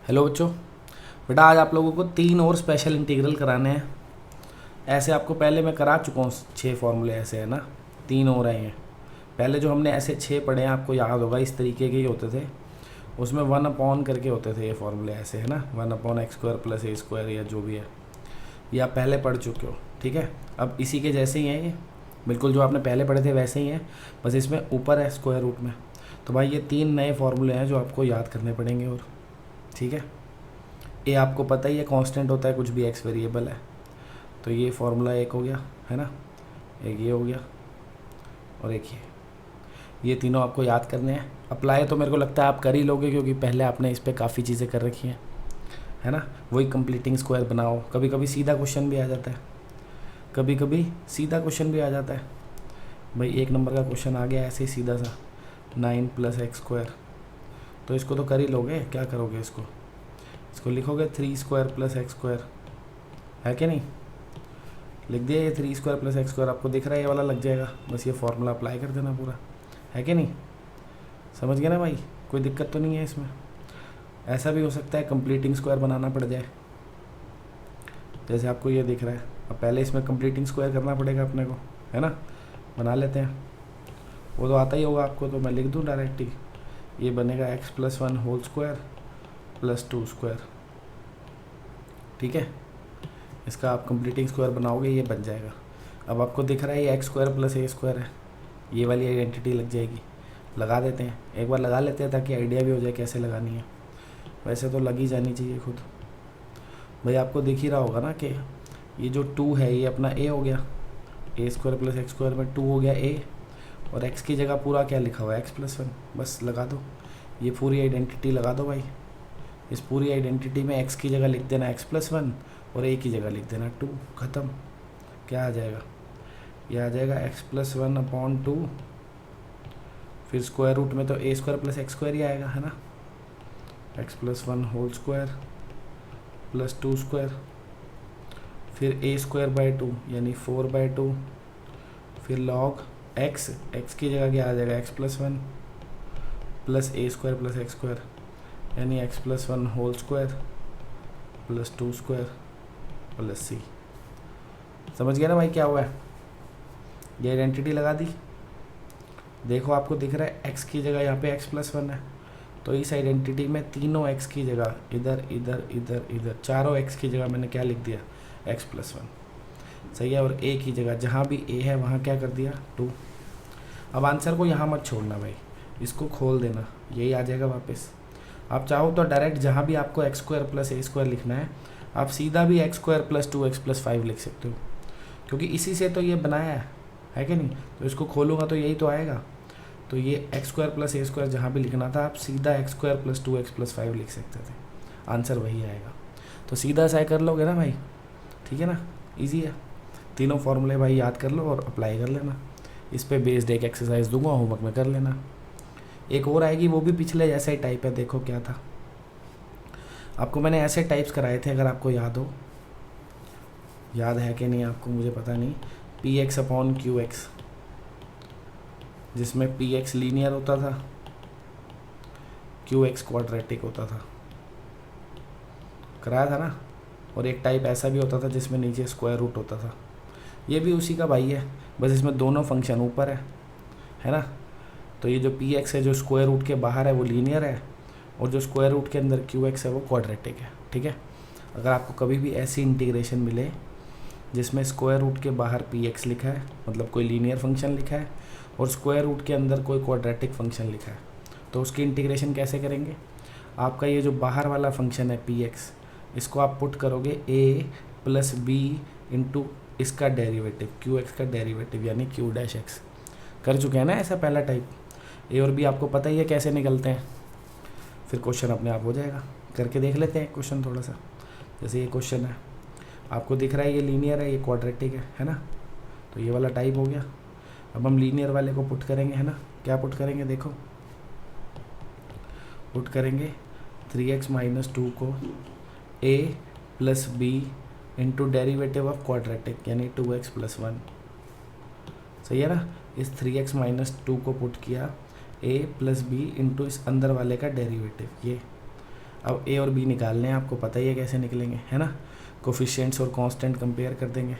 Hello बच्चों। बेटा आज आप लोगों को 3 और स्पेशल इंटीग्रल कराने हैं। ऐसे आपको पहले मैं करा चुका हूँ 6 फॉर्मूले ऐसे, है ना। 3 और आए हैं। पहले जो हमने ऐसे 6 पढ़े हैं आपको याद होगा, इस तरीके के ही होते थे। उसमें 1 अपॉन करके होते थे ये फॉर्मूले ऐसे, है ना। 1/x² + a² या जो भी है, ये आप पहले पढ़ चुके हो। ठीक है, अब इसी के जैसे ही हैं ये, बिल्कुल जो आपने पहले पढ़े थे वैसे ही हैं, बस इसमें ऊपर है स्क्वायर रूट में। तो भाई ये 3 नए फॉर्मूले हैं जो आपको याद करने पड़ेंगे। और ठीक है, ये आपको पता ही है कांस्टेंट होता है कुछ भी एक्स वेरिएबल है। तो ये फार्मूला एक हो गया, है ना, एक ये हो गया और एक ये तीनों आपको याद करने हैं। अप्लाई तो मेरे को लगता है आप कर ही लोगे, क्योंकि पहले आपने इस पर काफ़ी चीज़ें कर रखी हैं, है ना। वही कंप्लीटिंग स्क्वायर बनाओ, कभी कभी सीधा क्वेश्चन भी आ जाता है, कभी कभी सीधा क्वेश्चन भी आ जाता है। भाई 1 नंबर का क्वेश्चन आ गया ऐसे ही सीधा सा, 9 + x²। तो इसको तो कर ही लोगे, क्या करोगे इसको लिखोगे 3² + x², है कि नहीं। लिख दिया ये 3² + x², आपको दिख रहा है ये वाला लग जाएगा। बस ये फॉर्मूला अप्लाई कर देना पूरा, है कि नहीं। समझ गए ना भाई, कोई दिक्कत तो नहीं है इसमें। ऐसा भी हो सकता है कंप्लीटिंग स्क्वायर बनाना पड़ जाए, जैसे आपको ये दिख रहा है। अब पहले इसमें कंप्लीटिंग स्क्वायर करना पड़ेगा अपने को, है ना। बना लेते हैं, वो तो आता ही होगा आपको, तो मैं लिख दूँ डायरेक्ट ही। ये बनेगा x+1² + 2²। ठीक है, इसका आप कंप्लीटिंग स्क्वायर बनाओगे, ये बन जाएगा। अब आपको दिख रहा है ये x² + a² है, ये वाली आइडेंटिटी लग जाएगी। लगा देते हैं, एक बार लगा लेते हैं ताकि आइडिया भी हो जाए कैसे लगानी है। वैसे तो लगी जानी चाहिए खुद। भाई आपको दिख ही रहा होगा ना कि ये जो 2 है ये अपना a हो गया, a² + x² में 2 हो गया a, और x की जगह पूरा क्या लिखा हुआ है x+1। बस लगा दो, ये पूरी आइडेंटिटी लगा दो भाई। इस पूरी आइडेंटिटी में x की जगह लिख देना x+1 और a की जगह लिख देना 2, ख़त्म। क्या आ जाएगा, ये आ जाएगा x+1/2, फिर स्क्वायर रूट में तो a² + x² ही आएगा, है ना। x+1² + 2², फिर a²/2 यानी 4/2, फिर log x की जगह क्या आ जाएगा x+1 + a² + x² यानी x+1² + 2² + c। समझ गया ना भाई क्या हुआ है। ये आइडेंटिटी लगा दी, देखो आपको दिख रहा है x की जगह यहाँ पे x+1 है, तो इस आइडेंटिटी में तीनों x की जगह इधर इधर इधर इधर चारों x की जगह मैंने क्या लिख दिया x+1। सही है, और a की जगह जहाँ भी a है वहाँ क्या कर दिया 2। अब आंसर को यहाँ मत छोड़ना भाई, इसको खोल देना, यही आ जाएगा वापस। आप चाहो तो डायरेक्ट जहाँ भी आपको x² + a² लिखना है, आप सीधा भी x² + 2x + 5 लिख सकते हो, क्योंकि इसी से तो ये बनाया है कि नहीं। तो इसको खोलूँगा तो यही तो आएगा। तो ये x² + a² जहाँ भी लिखना था, आप सीधा x² + 2x + 5 लिख सकते थे, आंसर वही आएगा। तो सीधा सा कर लोगे ना भाई, ठीक है ना, इजी है। तीनों फॉर्मूले भाई याद कर लो और अप्लाई कर लेना। इस पे बेस्ड एक एक्सरसाइज दूंगा, होमवर्क में कर लेना। एक और आएगी, वो भी पिछले जैसा ही टाइप है। देखो क्या था, आपको मैंने ऐसे टाइप्स कराए थे, अगर आपको याद हो, याद है कि नहीं आपको मुझे पता नहीं। px/qx, जिसमें px लीनियर होता था, qx क्वाड्रेटिक होता था, कराया था ना। और एक टाइप ऐसा भी होता था जिसमें नीचे स्क्वायर रूट होता था, ये भी उसी का भाई है, बस इसमें दोनों फंक्शन ऊपर है ना। तो ये जो px है जो स्क्वायर रूट के बाहर है वो लीनियर है, और जो स्क्वायर रूट के अंदर qx है वो क्वाड्रेटिक है। ठीक है, अगर आपको कभी भी ऐसी इंटीग्रेशन मिले जिसमें स्क्वायर रूट के बाहर px लिखा है, मतलब कोई लीनियर फंक्शन लिखा है, और स्क्वायर रूट के अंदर कोई क्वाड्रेटिक फंक्शन लिखा है, तो उसकी इंटीग्रेशन कैसे करेंगे। आपका ये जो बाहर वाला फंक्शन है px, इसको आप पुट करोगे a + b इंटू इसका डेरिवेटिव qx का डेरिवेटिव यानी q'(x). कर चुके हैं ना ऐसा पहला टाइप। ए और बी आपको पता ही है कैसे निकलते हैं, फिर क्वेश्चन अपने आप हो जाएगा। करके देख लेते हैं क्वेश्चन थोड़ा सा। जैसे ये क्वेश्चन है, आपको दिख रहा है ये लीनियर है, ये क्वाड्रेटिक है ना। तो ये वाला टाइप हो गया। अब हम लीनियर वाले को पुट करेंगे, है ना। क्या पुट करेंगे, देखो पुट करेंगे 3x - 2 को a + b into derivative of quadratic यानी 2x + 1। सही है ना। इस 3x - 2 को पुट किया a + b इंटू इस अंदर वाले का डेरिवेटिव, ये अब ए और बी निकालने हैं, आपको पता ही है कैसे निकलेंगे, है ना। कोफिशिएंट्स और कांस्टेंट कंपेयर कर देंगे।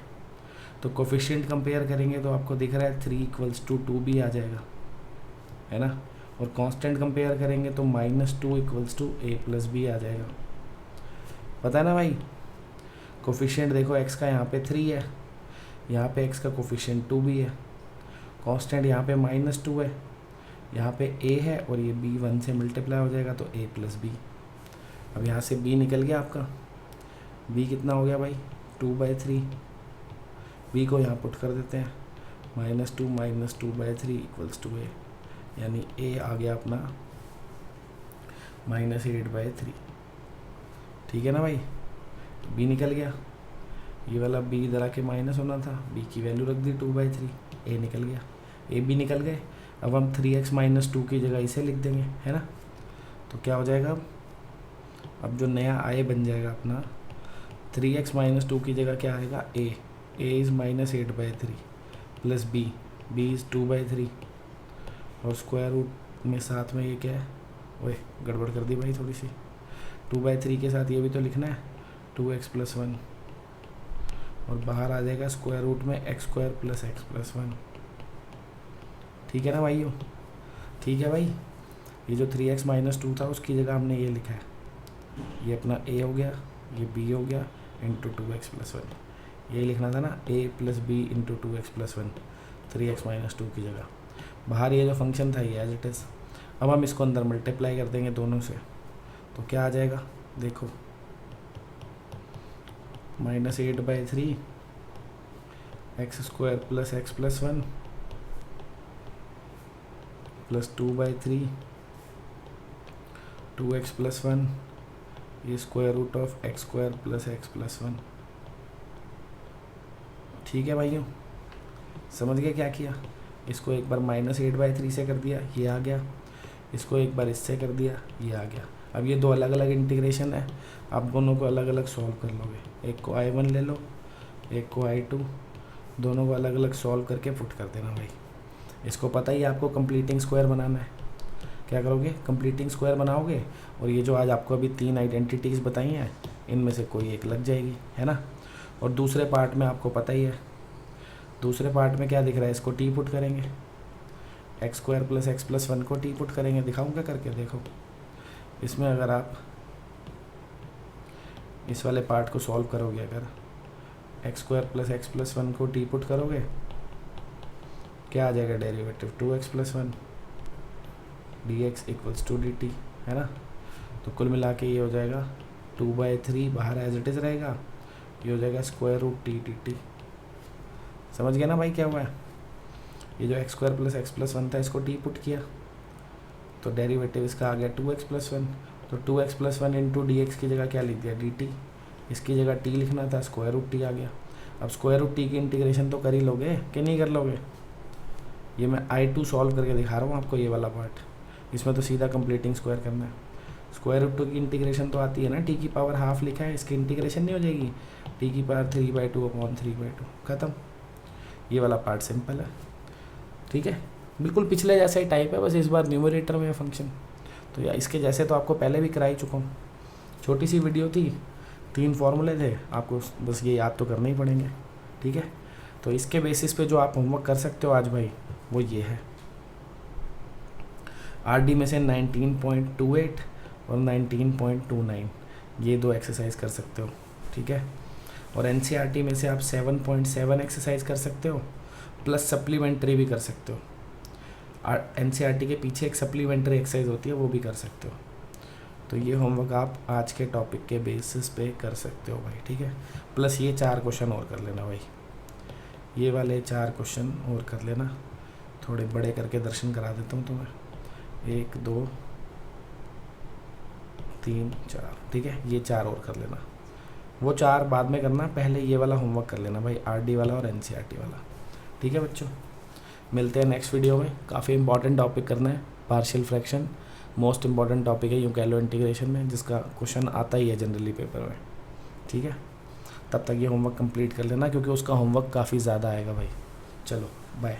तो कोफिशिएंट कंपेयर करेंगे तो आपको दिख रहा है 3 = 2 भी आ जाएगा, है ना। और कांस्टेंट कंपेयर करेंगे तो -2 = a + b आ जाएगा। पता है ना भाई। कोफिशिएंट देखो x का यहाँ पे 3 है, यहाँ पे x का कोफिशिएंट 2 भी है, कांस्टेंट यहाँ पे -2 है, यहाँ पे a है और ये b 1 से मल्टीप्लाई हो जाएगा तो a + b। अब यहाँ से b निकल गया आपका, b कितना हो गया भाई 2/3। b को यहाँ पुट कर देते हैं, -2 - 2/3 = a, यानी a आ गया अपना -8/3। ठीक है ना भाई। b निकल गया, ये वाला b इधर आके माइनस होना था, b की वैल्यू रख दी 2/3, a निकल गया, a b निकल गए। अब हम 3x - 2 की जगह इसे लिख देंगे, है ना। तो क्या हो जाएगा, अब जो नया a बन जाएगा अपना 3x - 2 की जगह क्या आएगा a is -8/3 plus b is 2/3 और स्क्वायर रूट में साथ में ये क्या है, ओए गड़बड़ कर दी भाई थोड़ी सी। 2/3 के साथ ये भी तो लिखना है 2x + 1 और बाहर आ जाएगा स्क्वायर रूट में x² + x + 1। ठीक है ना भाइयों। ठीक है भाई। ये जो 3x - 2 था उसकी जगह हमने ये लिखा है, ये अपना a हो गया, ये b हो गया इंटू 2x + 1। ये लिखना था ना a + b into 2x + 1 3x - 2 की जगह। बाहर ये जो फंक्शन था ये एज इट इज़। अब हम इसको अंदर मल्टीप्लाई कर देंगे दोनों से, तो क्या आ जाएगा देखो, -8/3 x² + x + 1 प्लस 2/3 2x + 1 ये square root of x² + x + 1। ठीक है भाइयों, समझ गए क्या किया। इसको एक बार -8/3 से कर दिया, ये आ गया। इसको एक बार इससे कर दिया, ये आ गया। अब ये दो अलग अलग इंटीग्रेशन है, आप दोनों को अलग अलग सॉल्व कर लोगे। एक को I1 ले लो, एक को I2, दोनों को अलग अलग सॉल्व करके पुट कर देना भाई। इसको पता ही आपको कंप्लीटिंग स्क्वायर बनाना है। क्या करोगे, कंप्लीटिंग स्क्वायर बनाओगे और ये जो आज आपको अभी 3 आइडेंटिटीज़ बताई हैं इनमें से कोई एक लग जाएगी, है ना। और दूसरे पार्ट में आपको पता ही है, दूसरे पार्ट में क्या दिख रहा है, इसको टी पुट करेंगे, x² + x + 1 को टी पुट करेंगे। दिखाऊंगा करके, देखो इसमें अगर आप इस वाले पार्ट को सॉल्व करोगे, अगर x² + x + 1 को टी पुट करोगे क्या आ जाएगा डेरिवेटिव 2x + 1 dx = dt, है ना। तो कुल मिला के ये हो जाएगा 2/3 बाहर एज इट इज़ रहेगा, ये हो जाएगा √t dt। समझ गया ना भाई क्या हुआ है। ये जो x² + x + 1 था इसको टी पुट किया तो डेरिवेटिव इसका आ गया 2x + 1। तो 2x + 1 इंटू dx की जगह क्या लिख दिया dt, इसकी जगह t लिखना था, √t आ गया। अब √t की इंटीग्रेशन तो कर ही लोगे कि नहीं कर लोगे। ये मैं I2 सॉल्व करके दिखा रहा हूँ आपको, ये वाला पार्ट, इसमें तो सीधा कंप्लीटिंग स्क्वायर करना है। √2 की इंटीग्रेशन तो आती है ना, t की पावर ½ लिखा है, इसकी इंटीग्रेशन नहीं हो जाएगी, t की पावर 3/2/3/2 ख़त्म। ये वाला पार्ट सिंपल है, ठीक है, बिल्कुल पिछले जैसा ही टाइप है, बस इस बार न्यूमरेटर में है फंक्शन। तो या इसके जैसे तो आपको पहले भी करा ही चुका हूँ, छोटी सी वीडियो थी, 3 फार्मूले थे, आपको बस ये याद तो करने ही पड़ेंगे, ठीक है। तो इसके बेसिस पे जो आप होमवर्क कर सकते हो आज भाई वो ये है, RD में से 19.28 और 19.29 ये 2 एक्सरसाइज कर सकते हो, ठीक है। और NCERT में से आप 7.7 एक्सरसाइज कर सकते हो, प्लस सप्लीमेंट्री भी कर सकते हो। NCERT के पीछे एक सप्लीमेंट्री एक्सरसाइज होती है, वो भी कर सकते हो। तो ये होमवर्क आप आज के टॉपिक के बेसिस पे कर सकते हो भाई, ठीक है। प्लस ये 4 क्वेश्चन और कर लेना भाई, ये वाले 4 क्वेश्चन और कर लेना, थोड़े बड़े करके दर्शन करा देता हूँ तुम्हें। 1 2 3 4, ठीक है, ये 4 और कर लेना, वो 4 बाद में करना, पहले ये वाला होमवर्क कर लेना भाई, RD वाला और NCERT वाला, ठीक है बच्चों। मिलते हैं नेक्स्ट वीडियो में। काफ़ी इंपॉर्टेंट टॉपिक करना है, partial fraction most important topic है यूँ कह लो इंटीग्रेशन में, जिसका क्वेश्चन आता ही है जनरली पेपर में, ठीक है। तब तक ये होमवर्क कंप्लीट कर लेना क्योंकि उसका होमवर्क काफ़ी ज़्यादा आएगा भाई। चलो बाय।